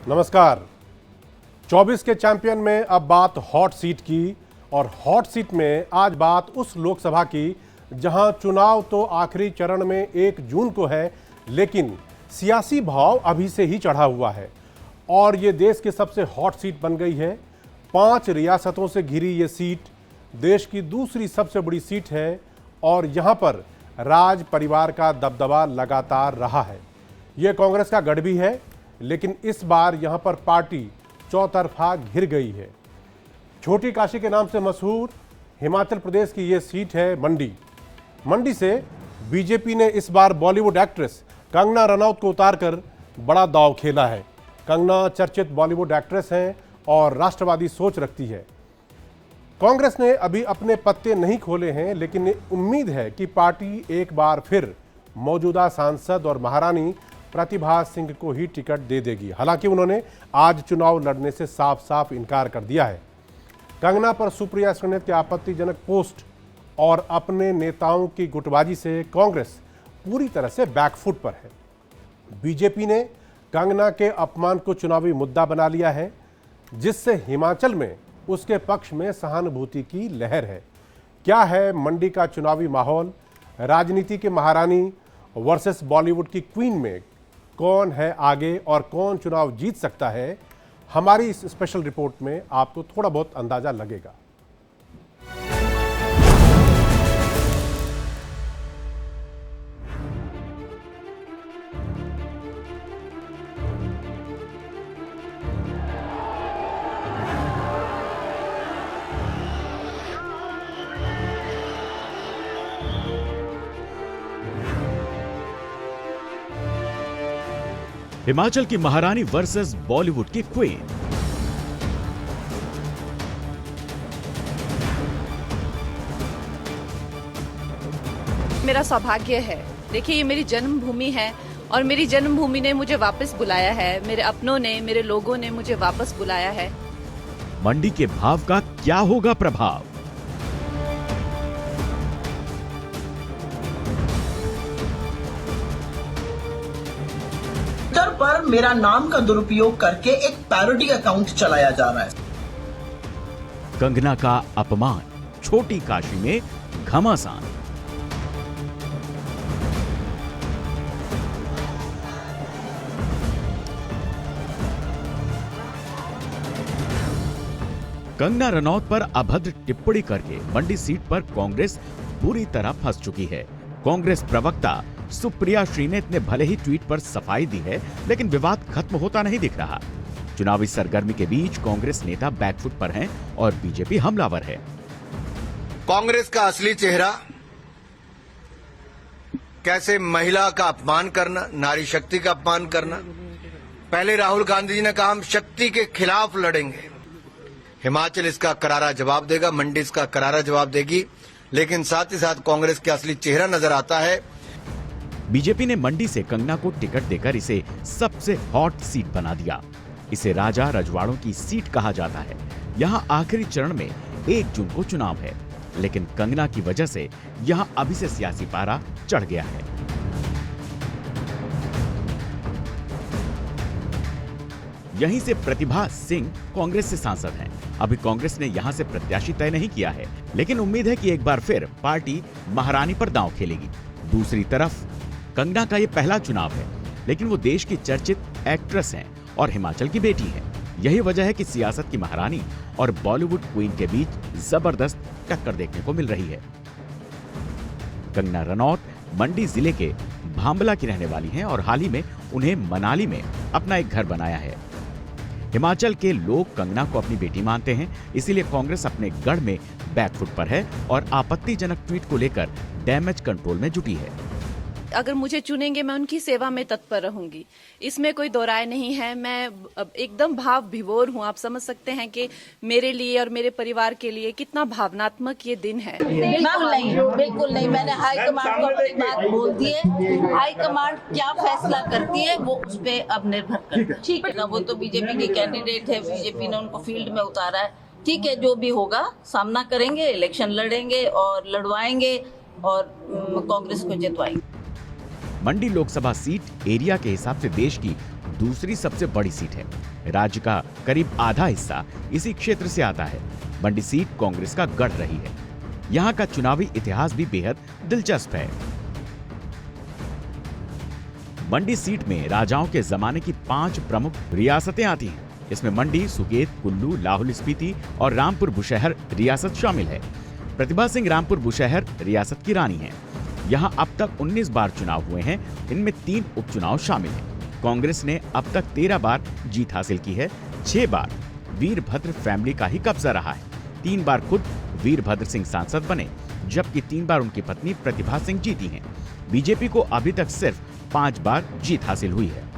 नमस्कार। 24 के चैंपियन में अब बात हॉट सीट की, और हॉट सीट में आज बात उस लोकसभा की जहां चुनाव तो आखिरी चरण में 1 जून को है, लेकिन सियासी भाव अभी से ही चढ़ा हुआ है और ये देश की सबसे हॉट सीट बन गई है। 5 रियासतों से घिरी ये सीट देश की दूसरी सबसे बड़ी सीट है और यहाँ पर राज परिवार का दबदबा लगातार रहा है। ये कांग्रेस का गढ़ भी है, लेकिन इस बार यहाँ पर पार्टी चौतरफा घिर गई है। छोटी काशी के नाम से मशहूर हिमाचल प्रदेश की ये सीट है मंडी। मंडी से बीजेपी ने इस बार बॉलीवुड एक्ट्रेस कंगना रनौत को उतारकर बड़ा दांव खेला है। कंगना चर्चित बॉलीवुड एक्ट्रेस हैं और राष्ट्रवादी सोच रखती है। कांग्रेस ने अभी अपने पत्ते नहीं खोले हैं, लेकिन उम्मीद है कि पार्टी एक बार फिर मौजूदा सांसद और महारानी प्रतिभा सिंह को ही टिकट दे देगी। हालांकि उन्होंने आज चुनाव लड़ने से साफ साफ इनकार कर दिया है। कंगना पर सुप्रिया श्रीनेत के आपत्तिजनक पोस्ट और अपने नेताओं की गुटबाजी से कांग्रेस पूरी तरह से बैकफुट पर है। बीजेपी ने कंगना के अपमान को चुनावी मुद्दा बना लिया है, जिससे हिमाचल में उसके पक्ष में सहानुभूति की लहर है। क्या है मंडी का चुनावी माहौल? राजनीति के महारानी वर्सेस बॉलीवुड की क्वीन में कौन है आगे और कौन चुनाव जीत सकता है? हमारी इस स्पेशल रिपोर्ट में आपको थोड़ा बहुत अंदाजा लगेगा। हिमाचल की महारानी वर्सेस बॉलीवुड की क्वीन। मेरा सौभाग्य है। देखिए, ये मेरी जन्मभूमि है और मेरी जन्मभूमि ने मुझे वापस बुलाया है। मेरे अपनों ने, मेरे लोगों ने मुझे वापस बुलाया है। मंडी के भाव का क्या होगा प्रभाव? ट्विटर पर मेरा नाम का दुरुपयोग करके एक पैरोडी अकाउंट चलाया जा रहा है। कंगना का अपमान, छोटी काशी में घमासान। कंगना रनौत पर अभद्र टिप्पणी करके मंडी सीट पर कांग्रेस बुरी तरह फंस चुकी है। कांग्रेस प्रवक्ता सुप्रिया श्रीनेत ने भले ही ट्वीट पर सफाई दी है, लेकिन विवाद खत्म होता नहीं दिख रहा। चुनावी सरगर्मी के बीच कांग्रेस नेता बैकफुट पर हैं और बीजेपी हमलावर है। कांग्रेस का असली चेहरा कैसे महिला का अपमान करना, नारी शक्ति का अपमान करना। पहले राहुल गांधी जी ने कहा हम शक्ति के खिलाफ लड़ेंगे। हिमाचल इसका करारा जवाब देगा, मंडी इसका करारा जवाब देगी, लेकिन साथ ही साथ कांग्रेस का असली चेहरा नजर आता है। बीजेपी ने मंडी से कंगना को टिकट देकर इसे सबसे हॉट सीट बना दिया। इसे राजा रजवाड़ों की सीट कहा जाता है। यहां आखिरी चरण में 1 जून को चुनाव है, लेकिन कंगना की वजह से यहां अभी से सियासी पारा चढ़ गया है। यहीं से प्रतिभा सिंह कांग्रेस से सांसद हैं। अभी कांग्रेस ने यहां से प्रत्याशी तय नहीं किया है, लेकिन उम्मीद है कि एक बार फिर पार्टी महारानी पर दांव खेलेगी। दूसरी तरफ कंगना का ये पहला चुनाव है, लेकिन वो देश की चर्चित एक्ट्रेस हैं और हिमाचल की बेटी हैं। यही वजह है कि सियासत की महारानी और बॉलीवुड क्वीन के बीच जबरदस्त टक्कर देखने को मिल रही है। कंगना रनौत मंडी जिले के भांबला की रहने वाली हैं और हाल ही में उन्हें मनाली में अपना एक घर बनाया है। हिमाचल के लोग कंगना को अपनी बेटी मानते हैं, इसीलिए कांग्रेस अपने गढ़ में बैकफुट पर है और आपत्तिजनक ट्वीट को लेकर डैमेज कंट्रोल में जुटी है। अगर मुझे चुनेंगे, मैं उनकी सेवा में तत्पर रहूंगी, इसमें कोई दो राय नहीं है। मैं एकदम भाव विभोर हूं। आप समझ सकते हैं कि मेरे लिए और मेरे परिवार के लिए कितना भावनात्मक ये दिन है। बिल्कुल नहीं। मैंने हाईकमांड को अपनी बात बोल दी है। हाईकमांड क्या फैसला करती है वो उस पर अब निर्भर करता है। ठीक है ना, वो तो बीजेपी के कैंडिडेट है, बीजेपी ने उनको फील्ड में उतारा है। ठीक है, जो भी होगा सामना करेंगे, इलेक्शन लड़ेंगे और लड़वाएंगे और कांग्रेस को जितवाएंगे। मंडी लोकसभा सीट एरिया के हिसाब से देश की दूसरी सबसे बड़ी सीट है। राज्य का करीब आधा हिस्सा इसी क्षेत्र से आता है। मंडी सीट कांग्रेस का गढ़ रही है। यहाँ का चुनावी इतिहास भी बेहद दिलचस्प है। मंडी सीट में राजाओं के जमाने की 5 प्रमुख रियासतें आती हैं। इसमें मंडी, सुकेत, कुल्लू, लाहौल स्पीति और रामपुर बुशहर रियासत शामिल है। प्रतिभा सिंह रामपुर बुशहर रियासत की रानी हैं। यहाँ अब तक 19 बार चुनाव हुए हैं। इनमें 3 उपचुनाव शामिल हैं। कांग्रेस ने अब तक 13 बार जीत हासिल की है। 6 बार वीरभद्र फैमिली का ही कब्जा रहा है। 3 बार खुद वीरभद्र सिंह सांसद बने, जबकि 3 बार उनकी पत्नी प्रतिभा सिंह जीती हैं। बीजेपी को अभी तक सिर्फ 5 बार जीत हासिल हुई है।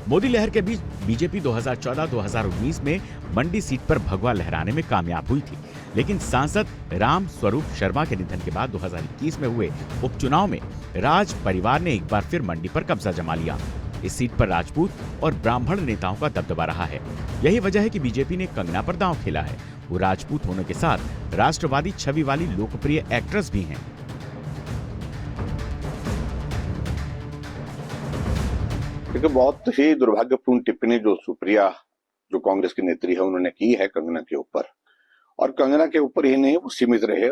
मोदी लहर के बीच बीजेपी 2014-2019 में मंडी सीट पर भगवा लहराने में कामयाब हुई थी, लेकिन सांसद राम स्वरूप शर्मा के निधन के बाद 2021 में हुए उपचुनाव में राज परिवार ने एक बार फिर मंडी पर कब्जा जमा लिया। इस सीट पर राजपूत और ब्राह्मण नेताओं का दबदबा रहा है। यही वजह है कि बीजेपी ने कंगना पर दांव खेला है। वो राजपूत होने के साथ राष्ट्रवादी छवि वाली लोकप्रिय एक्ट्रेस भी हैं। क्योंकि बहुत ही दुर्भाग्यपूर्ण टिप्पणी जो सुप्रिया, जो कांग्रेस की नेत्री है, उन्होंने की है कंगना के ऊपर, और कंगना के ऊपर ही नहीं वो सीमित रहे।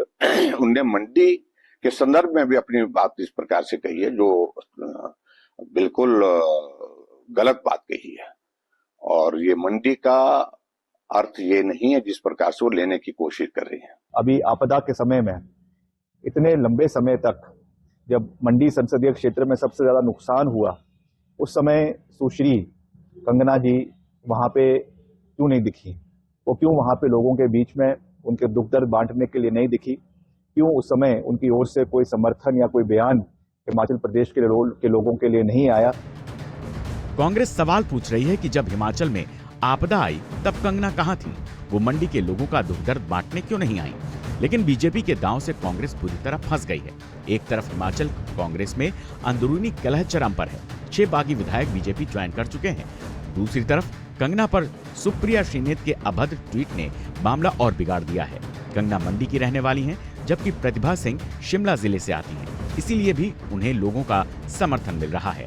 उनने मंडी के संदर्भ में भी अपनी बात इस प्रकार से कही है जो बिल्कुल गलत बात कही है। और ये मंडी का अर्थ ये नहीं है जिस प्रकार से वो लेने की कोशिश कर रही है। अभी आपदा के समय में इतने लंबे समय तक जब मंडी संसदीय क्षेत्र में सबसे ज्यादा नुकसान हुआ, उस समय सुश्री कंगना जी वहां पे क्यों नहीं दिखी? वो क्यों वहां पे लोगों के बीच में उनके दुख दर्द बांटने के लिए नहीं दिखी? क्यों उस समय उनकी ओर से कोई समर्थन या कोई बयान हिमाचल प्रदेश के लोगों के लिए नहीं आया? कांग्रेस सवाल पूछ रही है कि जब हिमाचल में आपदा आई तब कंगना कहां थी? वो मंडी के लोगों का दुख दर्द बांटने क्यों नहीं आई? लेकिन बीजेपी के दांव से कांग्रेस बुरी तरह फंस गई है। एक तरफ हिमाचल कांग्रेस में अंदरूनी कलह चरम पर है। 6 बागी विधायक बीजेपी ज्वाइन कर चुके हैं। दूसरी तरफ कंगना पर सुप्रिया श्रीनेत के अभद्र ट्वीट ने मामला और बिगाड़ दिया है। कंगना मंडी की रहने वाली हैं, जबकि प्रतिभा सिंह शिमला जिले से आती हैं। इसीलिए भी उन्हें लोगों का समर्थन मिल रहा है।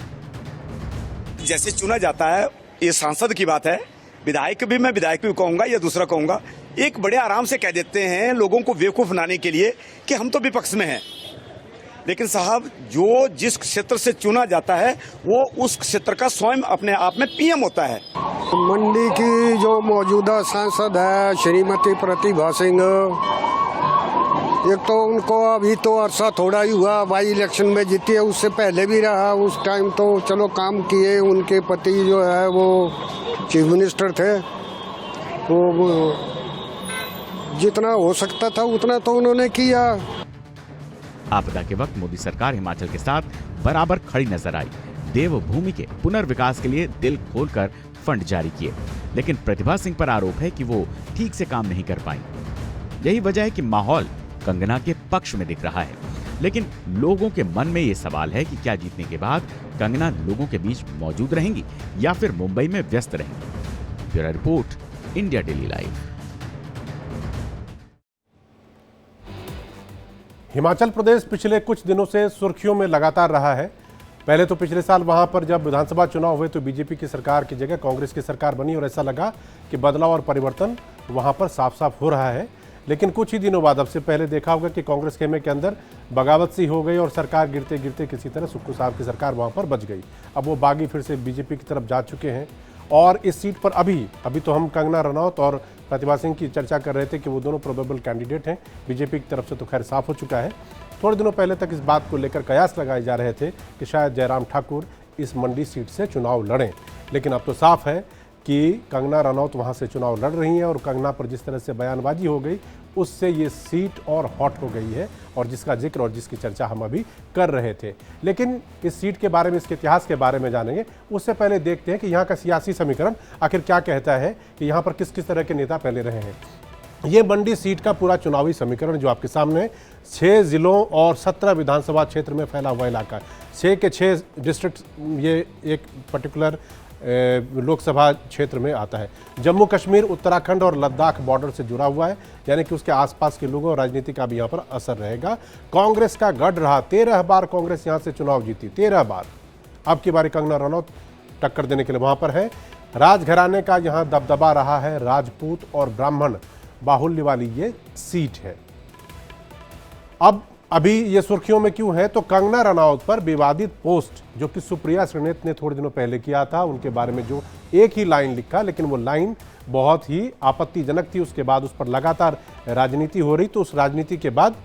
जैसे चुना जाता है, ये सांसद की बात है, विधायक भी मैं विधायक भी कहूंगा या दूसरा कहूंगा, एक बड़े आराम से कह देते हैं लोगों को बेवकूफ बनाने के लिए कि हम तो विपक्ष में हैं। लेकिन साहब, जो जिस क्षेत्र से चुना जाता है वो उस क्षेत्र का स्वयं अपने आप में पीएम होता है। मंडी की जो मौजूदा सांसद है श्रीमती प्रतिभा सिंह, एक तो उनको अभी तो अरसा थोड़ा ही हुआ, बाई इलेक्शन में जीती है, उससे पहले भी रहा। उस टाइम तो चलो काम किए। उनके पति जो है वो चीफ मिनिस्टर थे, वो जितना हो सकता था उतना तो उन्होंने किया। आपदा के वक्त मोदी सरकार हिमाचल के साथ बराबर खड़ी नजर आई। देवभूमि के पुनर्विकास के लिए दिल खोलकर फंड जारी किए, लेकिन प्रतिभा सिंह पर आरोप है कि वो ठीक से काम नहीं कर पाई। यही वजह है कि माहौल कंगना के पक्ष में दिख रहा है। लेकिन लोगों के मन में ये सवाल है कि क्या जीतने के बाद कंगना लोगों के बीच मौजूद रहेंगी या फिर मुंबई में व्यस्त रहेंगी। Bureau report, India daily live. Himachal Pradesh पिछले कुछ दिनों से सुर्खियों में लगातार रहा है। पहले तो पिछले साल वहां पर जब विधानसभा चुनाव हुए तो बीजेपी की सरकार की जगह कांग्रेस की सरकार बनी और ऐसा लगा कि बदलाव और परिवर्तन वहां पर साफ साफ हो रहा है। लेकिन कुछ ही दिनों बाद, अब से पहले देखा होगा कि कांग्रेस खेमे के अंदर बगावत सी हो गई और सरकार गिरते गिरते किसी तरह सुक्खू साहब की सरकार वहां पर बच गई। अब वो बागी फिर से बीजेपी की तरफ जा चुके हैं और इस सीट पर अभी तो हम कंगना रनौत और प्रतिभा सिंह की चर्चा कर रहे थे कि वो दोनों प्रोबेबल कैंडिडेट हैं। बीजेपी की तरफ से तो खैर साफ हो चुका है। थोड़े दिनों पहले तक इस बात को लेकर कयास लगाए जा रहे थे कि शायद जयराम ठाकुर इस मंडी सीट से चुनाव लड़ें, लेकिन अब तो साफ है कि कंगना रनौत वहां से चुनाव लड़ रही हैं और कंगना पर जिस तरह से बयानबाजी हो गई उससे ये सीट और हॉट हो गई है और जिसका जिक्र और जिसकी चर्चा हम अभी कर रहे थे। लेकिन इस सीट के बारे में, इसके इतिहास के बारे में जानेंगे, उससे पहले देखते हैं कि यहाँ का सियासी समीकरण आखिर क्या कहता है कि यहाँ पर किस किस तरह के नेता पहले रहे हैं। ये मंडी सीट का पूरा चुनावी समीकरण जो आपके सामने 6 जिलों और 17 विधानसभा क्षेत्र में फैला हुआ इलाका है। 6 के 6 डिस्ट्रिक्ट ये एक पर्टिकुलर लोकसभा क्षेत्र में आता है। जम्मू कश्मीर, उत्तराखंड और लद्दाख बॉर्डर से जुड़ा हुआ है, यानी कि उसके आसपास के लोगों और राजनीति का भी यहाँ पर असर रहेगा। कांग्रेस का गढ़ रहा, 13 बार कांग्रेस यहाँ से चुनाव जीती, 13 बार। अब की बारी कंगना रनौत टक्कर देने के लिए वहां पर है। राजघराने का यहां दबदबा रहा है, राजपूत और ब्राह्मण बाहुल्य वाली ये सीट है। अब अभी ये सुर्खियों में क्यों है, तो कंगना रनौत पर विवादित पोस्ट जो कि सुप्रिया श्रीनेत ने थोड़े दिनों पहले किया था, उनके बारे में जो एक ही लाइन लिखा, लेकिन वो लाइन बहुत ही आपत्तिजनक थी। उसके बाद उस पर लगातार राजनीति हो रही, तो उस राजनीति के बाद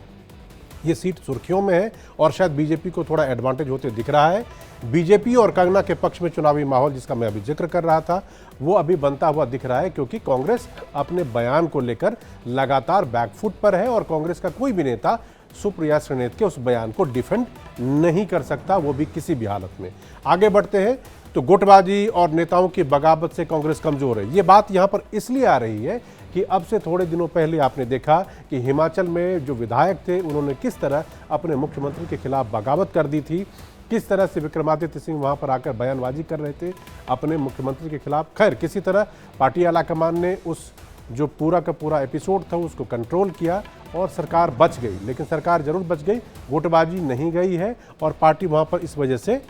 ये सीट सुर्खियों में है और शायद बीजेपी को थोड़ा एडवांटेज होते दिख रहा है। बीजेपी और कंगना के पक्ष में चुनावी माहौल जिसका मैं अभी जिक्र कर रहा था वो अभी बनता हुआ दिख रहा है, क्योंकि कांग्रेस अपने बयान को लेकर लगातार बैकफुट पर है और कांग्रेस का कोई भी नेता सुप्रिया श्रीनेत के उस बयान को डिफेंड नहीं कर सकता, वो भी किसी भी हालत में। आगे बढ़ते हैं तो गुटबाजी और नेताओं की बगावत से कांग्रेस कमजोर है। ये बात यहाँ पर इसलिए आ रही है कि अब से थोड़े दिनों पहले आपने देखा कि हिमाचल में जो विधायक थे उन्होंने किस तरह अपने मुख्यमंत्री के खिलाफ बगावत कर दी थी, किस तरह से विक्रमादित्य सिंह वहां पर आकर बयानबाजी कर रहे थे अपने मुख्यमंत्री के खिलाफ। खैर, किसी तरह पार्टी आलाकमान ने उस जो पूरा का पूरा एपिसोड था उसको कंट्रोल किया और सरकार बच गई। लेकिन सरकार जरूर बच गई, गुटबाजी नहीं गई है और पार्टी वहां पर इस वजह से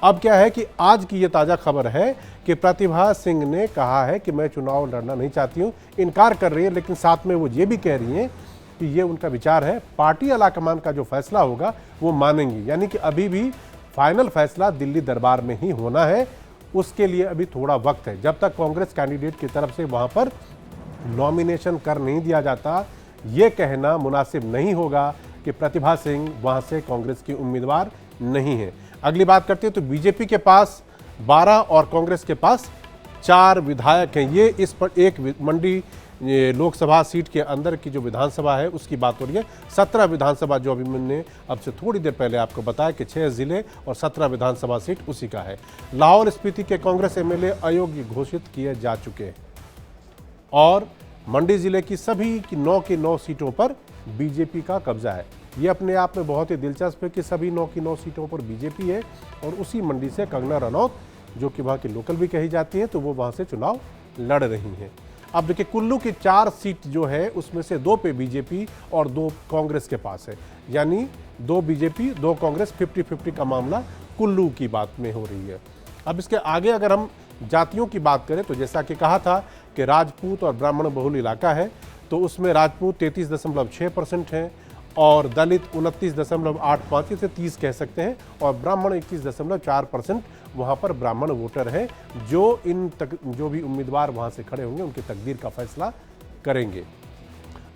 अब क्या है कि आज की ये ताज़ा खबर है कि प्रतिभा सिंह ने कहा है कि मैं चुनाव लड़ना नहीं चाहती हूँ, इनकार कर रही है, लेकिन साथ में वो ये भी कह रही हैं कि ये उनका विचार है, पार्टी आलाकमान का जो फैसला होगा वो मानेंगी। यानी कि अभी भी फाइनल फैसला दिल्ली दरबार में ही होना है, उसके लिए अभी थोड़ा वक्त है। जब तक कांग्रेस कैंडिडेट की तरफ से वहाँ पर नॉमिनेशन कर नहीं दिया जाता, ये कहना मुनासिब नहीं होगा कि प्रतिभा सिंह वहाँ से कांग्रेस की उम्मीदवार नहीं है। अगली बात करते हैं तो बीजेपी के पास 12 और कांग्रेस के पास 4 विधायक हैं। ये इस पर एक मंडी लोकसभा सीट के अंदर की जो विधानसभा है उसकी बात हो रही है। 17 विधानसभा जो अभी मैंने अब से थोड़ी देर पहले आपको बताया कि 6 जिले और 17 विधानसभा सीट उसी का है। लाहौल स्पीति के कांग्रेस एमएलए अयोग्य घोषित किए जा चुके हैं और मंडी जिले की सभी की 9 की 9 सीटों पर बीजेपी का कब्जा है। ये अपने आप में बहुत ही दिलचस्प है कि सभी 9 की 9 सीटों पर बीजेपी है और उसी मंडी से कंगना रनौत जो कि वहाँ की लोकल भी कही जाती है, तो वो वहाँ से चुनाव लड़ रही हैं। अब देखिए, कुल्लू की 4 सीट जो है उसमें से 2 पे बीजेपी और 2 कांग्रेस के पास है, यानी 2 बीजेपी 2 कांग्रेस, 50-50 का मामला कुल्लू की बात में हो रही है। अब इसके आगे अगर हम जातियों की बात करें तो जैसा कि कहा था कि राजपूत और ब्राह्मण बहुल इलाका है, तो उसमें राजपूत 33.6% हैं और दलित 29.85 से 30 कह सकते हैं और ब्राह्मण 21.4% वहाँ पर ब्राह्मण वोटर हैं जो जो भी उम्मीदवार वहाँ से खड़े होंगे उनकी तकदीर का फैसला करेंगे।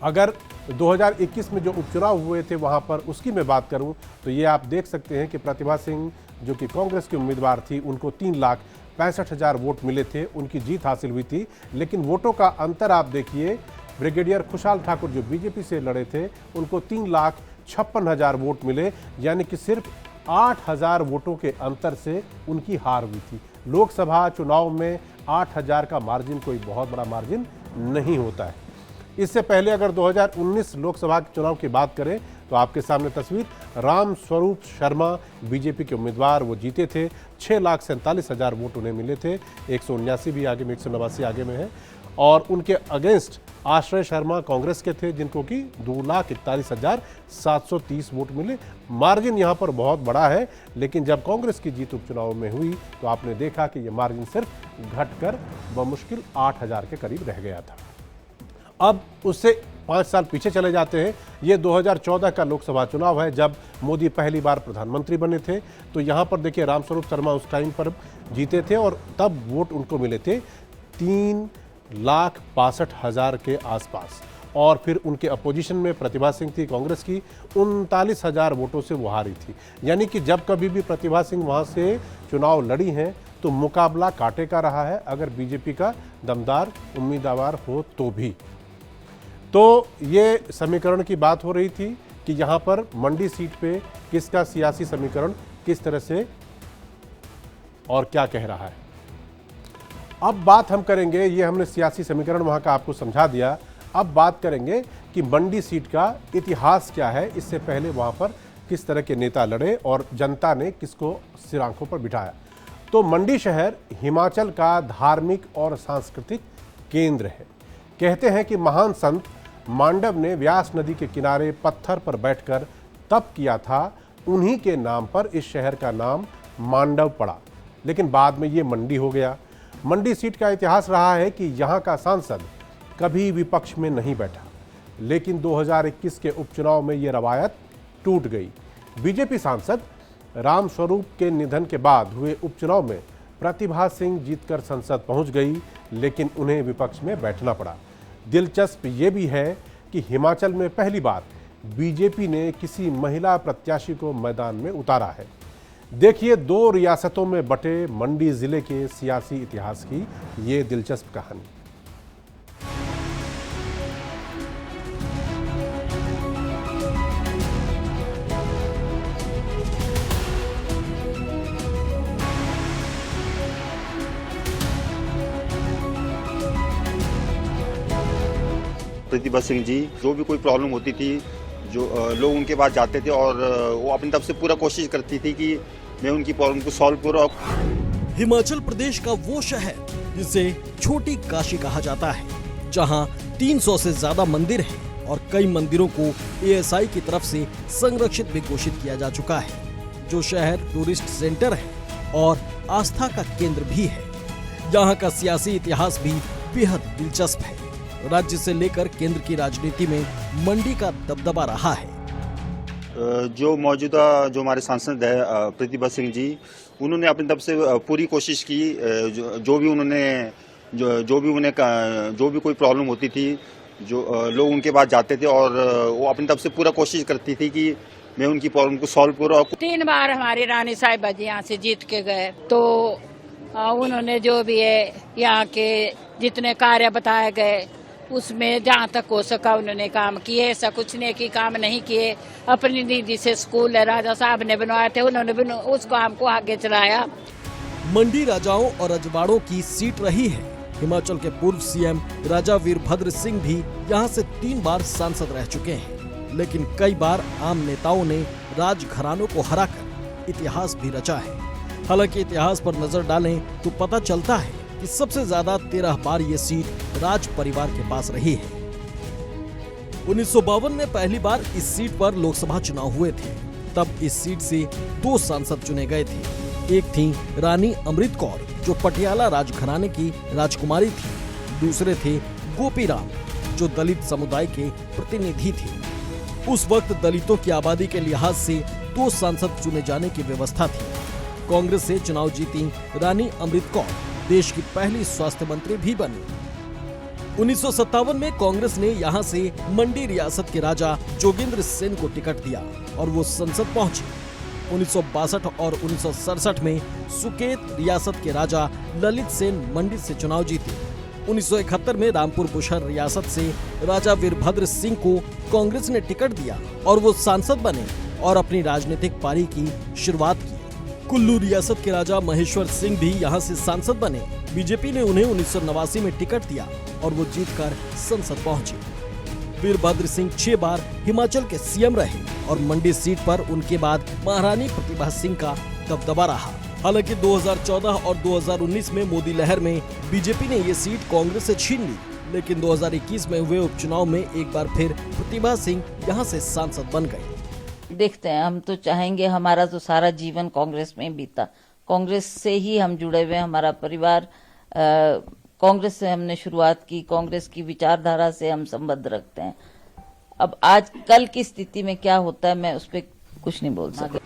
अगर 2021 में जो उपचुनाव हुए थे वहाँ पर उसकी मैं बात करूँ तो ये आप देख सकते हैं कि प्रतिभा सिंह जो कि कांग्रेस की उम्मीदवार थी उनको 3,65,000 वोट मिले थे, उनकी जीत हासिल हुई थी। लेकिन वोटों का अंतर आप देखिए, ब्रिगेडियर खुशहाल ठाकुर जो बीजेपी से लड़े थे उनको 3,56,000 वोट मिले, यानी कि सिर्फ 8,000 वोटों के अंतर से उनकी हार हुई थी। लोकसभा चुनाव में 8,000 का मार्जिन कोई बहुत बड़ा मार्जिन नहीं होता है। इससे पहले अगर 2019 लोकसभा चुनाव की बात करें तो आपके सामने तस्वीर, राम स्वरूप शर्मा बीजेपी के उम्मीदवार वो जीते थे, 6,47,000 वोट उन्हें मिले थे, 179 भी आगे में, 189 आगे में है। और उनके अगेंस्ट आश्रय शर्मा कांग्रेस के थे जिनको कि 2,41,730 वोट मिले। मार्जिन यहाँ पर बहुत बड़ा है, लेकिन जब कांग्रेस की जीत उपचुनाव में हुई तो आपने देखा कि ये मार्जिन सिर्फ घटकर बमुश्किल 8,000 के करीब रह गया था। अब उससे 5 साल पीछे चले जाते हैं, ये 2014 का लोकसभा चुनाव है जब मोदी पहली बार प्रधानमंत्री बने थे। तो यहाँ पर देखिए, रामस्वरूप शर्मा उस टाइम पर जीते थे और तब वोट उनको मिले थे 3,62,000 के आसपास। और फिर उनके अपोजिशन में प्रतिभा सिंह थी कांग्रेस की, 39,000 वोटों से वो हारी थी। यानी कि जब कभी भी प्रतिभा सिंह वहाँ से चुनाव लड़ी हैं तो मुकाबला कांटे का रहा है, अगर बीजेपी का दमदार उम्मीदवार हो तो भी। तो ये समीकरण की बात हो रही थी कि यहाँ पर मंडी सीट पे किसका सियासी समीकरण किस तरह से और क्या कह रहा है। अब बात हम करेंगे, ये हमने सियासी समीकरण वहाँ का आपको समझा दिया, अब बात करेंगे कि मंडी सीट का इतिहास क्या है, इससे पहले वहाँ पर किस तरह के नेता लड़े और जनता ने किसको सिर आंखों पर बिठाया। तो मंडी शहर हिमाचल का धार्मिक और सांस्कृतिक केंद्र है। कहते हैं कि महान संत मांडव ने व्यास नदी के किनारे पत्थर पर बैठकर तप किया था, उन्हीं के नाम पर इस शहर का नाम मांडव पड़ा, लेकिन बाद में ये मंडी हो गया। मंडी सीट का इतिहास रहा है कि यहाँ का सांसद कभी विपक्ष में नहीं बैठा, लेकिन 2021 के उपचुनाव में ये रवायत टूट गई। बीजेपी सांसद रामस्वरूप के निधन के बाद हुए उपचुनाव में प्रतिभा सिंह जीतकर संसद पहुंच गई, लेकिन उन्हें विपक्ष में बैठना पड़ा। दिलचस्प ये भी है कि हिमाचल में पहली बार बीजेपी ने किसी महिला प्रत्याशी को मैदान में उतारा है। देखिए 2 रियासतों में बटे मंडी जिले के सियासी इतिहास की ये दिलचस्प कहानी। प्रतिभा सिंह जी, जो भी कोई प्रॉब्लम होती थी, जो लोग उनके पास जाते थे और वो अपनी तरफ से पूरा कोशिश करती थी कि मैं उनकी प्रॉब्लम को सॉल्व करूँ। हिमाचल प्रदेश का वो शहर जिसे छोटी काशी कहा जाता है, जहां 300 से ज्यादा मंदिर हैं और कई मंदिरों को ASI की तरफ से संरक्षित भी घोषित किया जा चुका है। जो शहर टूरिस्ट सेंटर है और आस्था का केंद्र भी है। यहाँ का सियासी इतिहास भी बेहद दिलचस्प है। राज्य से लेकर केंद्र की राजनीति में मंडी का दबदबा रहा है। जो मौजूदा जो हमारे सांसद है प्रतिभा सिंह जी, उन्होंने अपनी तरफ से पूरी कोशिश की। जो भी कोई प्रॉब्लम होती थी, जो लोग उनके पास जाते थे और वो अपनी तरफ से पूरा कोशिश करती थी कि मैं उनकी प्रॉब्लम को सॉल्व करूँ। 3 बार हमारी रानी साहिबा जी यहाँ से जीत के गए, तो उन्होंने जो भी है यहाँ के जितने कार्य बताए गए उसमें जहाँ तक हो सका उन्होंने काम किए। ऐसा कुछ नहीं कि काम नहीं किए। अपनी निधि से स्कूल राजा साहब ने बनवाए थे, उन्होंने भी उस काम को आगे चलाया। मंडी राजाओं और रजवाड़ों की सीट रही है। हिमाचल के पूर्व CM राजा वीरभद्र सिंह भी यहाँ से 3 बार सांसद रह चुके हैं, लेकिन कई बार आम नेताओं ने राजघरानों को हराकर इतिहास भी रचा है। हालांकि इतिहास पर नजर डालें तो पता चलता है कि सबसे ज्यादा 13 बार ये सीट राज परिवार के पास रही है। 1952 में पहली बार इस सीट पर लोकसभा चुनाव हुए थे। तब इस सीट से 2 सांसद चुने गए थे। एक थी रानी अमृत कौर, जो पटियाला राजघराने की राजकुमारी थी। दूसरे थे गोपी राम, जो दलित समुदाय के प्रतिनिधि थे। उस वक्त दलितों की आबादी के लिहाज से 2 सांसद चुने जाने की व्यवस्था थी। कांग्रेस से चुनाव जीती रानी अमृत कौर देश की पहली स्वास्थ्य मंत्री भी बनी। 1957 में कांग्रेस ने यहां से मंडी रियासत के राजा जोगेंद्र सेन को टिकट दिया और वो संसद पहुंचे। 1962 और 1967 में सुकेत रियासत के राजा ललित सेन मंडी से चुनाव जीते। 1971 में रामपुर बुशहर रियासत से राजा वीरभद्र सिंह को कांग्रेस ने टिकट दिया और वो सांसद बने और अपनी राजनीतिक पारी की शुरुआत की। कुल्लू रियासत के राजा महेश्वर सिंह भी यहाँ से सांसद बने। बीजेपी ने उन्हें 1989 में टिकट दिया और वो जीतकर संसद पहुंचे। वीरभद्र सिंह 6 बार हिमाचल के CM रहे और मंडी सीट पर उनके बाद महारानी प्रतिभा सिंह का दबदबा रहा। हालांकि 2014 और 2019 में मोदी लहर में बीजेपी ने ये सीट कांग्रेस से छीन ली, लेकिन 2021 में हुए उपचुनाव में एक बार फिर प्रतिभा सिंह यहाँ से सांसद बन गए। देखते हैं, हम तो चाहेंगे, हमारा तो सारा जीवन कांग्रेस में बीता, कांग्रेस से ही हम जुड़े हुए हैं। हमारा परिवार कांग्रेस से हमने शुरुआत की, कांग्रेस की विचारधारा से हम संबंध रखते हैं। अब आज कल की स्थिति में क्या होता है मैं उस पर कुछ नहीं बोल सकती।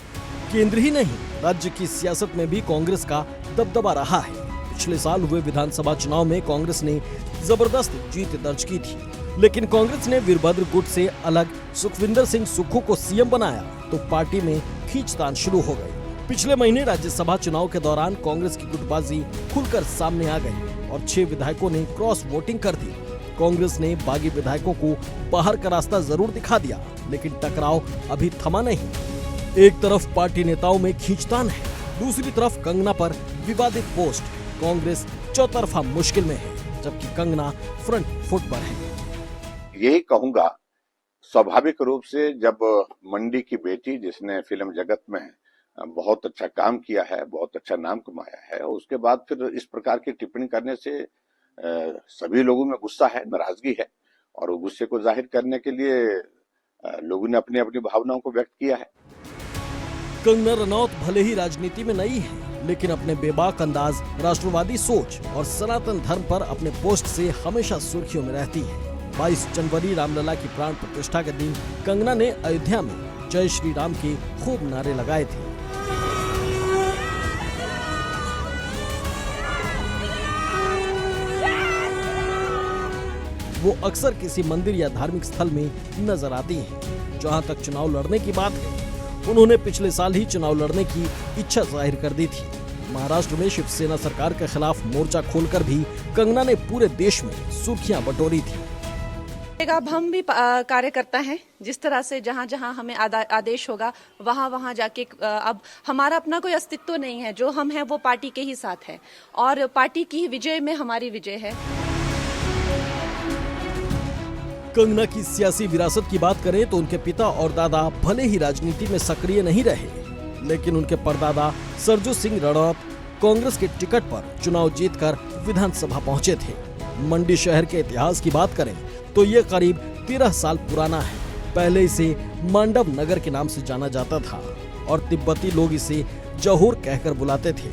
केंद्र ही नहीं, राज्य की सियासत में भी कांग्रेस का दबदबा रहा है। पिछले साल हुए विधानसभा चुनाव में कांग्रेस ने जबरदस्त जीत दर्ज की थी, लेकिन कांग्रेस ने वीरभद्र गुट से अलग सुखविंदर सिंह सुक्खू को CM बनाया तो पार्टी में खींचतान शुरू हो गई। पिछले महीने राज्यसभा चुनाव के दौरान कांग्रेस की गुटबाजी खुलकर सामने आ गई और 6 विधायकों ने क्रॉस वोटिंग कर दी। कांग्रेस ने बागी विधायकों को बाहर का रास्ता जरूर दिखा दिया, लेकिन टकराव अभी थमा नहीं। एक तरफ पार्टी नेताओं में खींचतान है, दूसरी तरफ कंगना पर विवादित पोस्ट। कांग्रेस चौतरफा मुश्किल में है, जबकि कंगना फ्रंट फुट पर है। यही कहूंगा, स्वाभाविक रूप से जब मंडी की बेटी जिसने फिल्म जगत में बहुत अच्छा काम किया है, बहुत अच्छा नाम कमाया है, उसके बाद फिर इस प्रकार की टिप्पणी करने से सभी लोगों में गुस्सा है, नाराजगी है और वो गुस्से को जाहिर करने के लिए लोगों ने अपनी अपनी भावनाओं को व्यक्त किया है। कंगना रनौत भले ही राजनीति में नई है, लेकिन अपने बेबाक अंदाज, राष्ट्रवादी सोच और सनातन धर्म पर अपने पोस्ट से हमेशा सुर्खियों में रहती है। 22 जनवरी रामलला की प्राण प्रतिष्ठा के दिन कंगना ने अयोध्या में जय श्री राम के खूब नारे लगाए थे। वो अक्सर किसी मंदिर या धार्मिक स्थल में नजर आती हैं। जहां तक चुनाव लड़ने की बात है, उन्होंने पिछले साल ही चुनाव लड़ने की इच्छा जाहिर कर दी थी। महाराष्ट्र में शिवसेना सरकार के खिलाफ मोर्चा खोलकर भी कंगना ने पूरे देश में सुर्खियां बटोरी थी। अब हम भी कार्यकर्ता हैं, जिस तरह से जहां जहां हमें आदेश होगा वहां वहां जाके अब हमारा अपना कोई अस्तित्व नहीं है। जो हम हैं वो पार्टी के ही साथ है और पार्टी की विजय में हमारी विजय है। कंगना की सियासी विरासत की बात करें तो उनके पिता और दादा भले ही राजनीति में सक्रिय नहीं रहे, लेकिन उनके परदादा सरजू सिंह रनौत कांग्रेस के टिकट पर चुनाव जीतकर विधानसभा पहुंचे थे। मंडी शहर के इतिहास की बात करें तो ये करीब 13 साल पुराना है। पहले इसे मांडव नगर के नाम से जाना जाता था और तिब्बती लोग इसे जहोर कहकर बुलाते थे।